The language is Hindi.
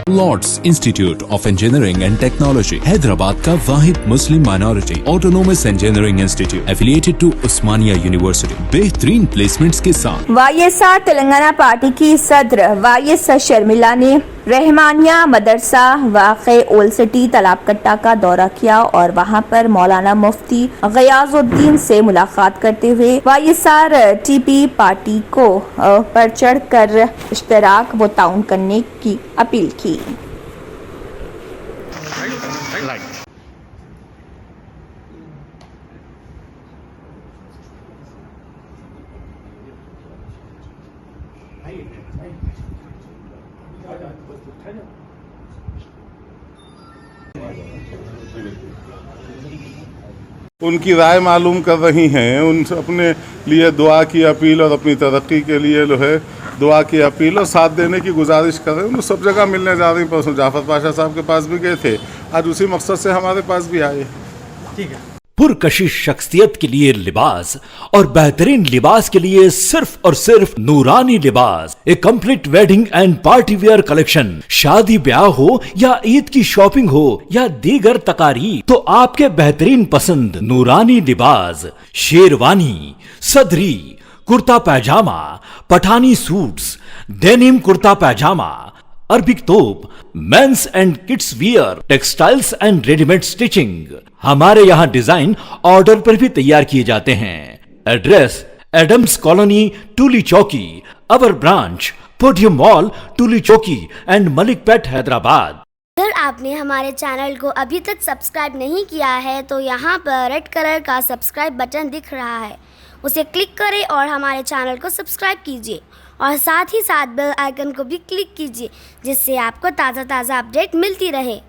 Lord's Institute of Engineering and Technology Hyderabad का वाहिद Muslim minority autonomous engineering institute affiliated to Osmania university बेहतरीन प्लेसमेंट्स के साथ। वाईएसआर तेलंगाना पार्टी की सदर वाईएस शर्मिला ने रहमानिया मदरसा वाक़े ओल्ड सिटी तालाबकट्टा का दौरा किया और वहां पर मौलाना मुफ्ती गयाजुद्दीन से मुलाकात करते हुए वाईएसआर टीपी पार्टी को बढ़ चढ़ कर इश्तराक व ताउन करने की अपील की। उनकी राय मालूम कर रही हैं, उनसे अपने लिए दुआ की अपील और अपनी तरक्की के लिए जो है दुआ की अपील और साथ देने की गुजारिश कर रहे हैं। उन सब जगह मिलने जा रही। परसों जाफर पाशा साहब के पास भी गए थे, आज उसी मकसद से हमारे पास भी आए। ठीक है। पुरकशिश शख्सियत के लिए लिबास और बेहतरीन लिबास के लिए सिर्फ और सिर्फ Noorani Libas, a complete wedding and party wear collection. शादी ब्याह हो या ईद की शॉपिंग हो या दीगर तकारीब, तो आपके बेहतरीन पसंद नूरानी Libas, sherwani, sadri, kurta pyjama, Pathani suits, denim kurta pyjama, Arabic thobe, men's and kids wear, textiles and readymade stitching. हमारे यहाँ डिजाइन ऑर्डर पर भी तैयार किए जाते हैं। एड्रेस एडम्स कॉलोनी, टूली चौकी, अवर ब्रांच पोडियम मॉल, टूली चौकी एंड मलिकपेट, हैदराबाद। अगर आपने हमारे चैनल को अभी तक सब्सक्राइब नहीं किया है तो यहाँ पर रेड कलर का सब्सक्राइब बटन दिख रहा है, उसे क्लिक करें और हमारे चैनल को सब्सक्राइब कीजिए और साथ ही साथ बेल आइकन को भी क्लिक कीजिए, जिससे आपको ताज़ा अपडेट मिलती रहे।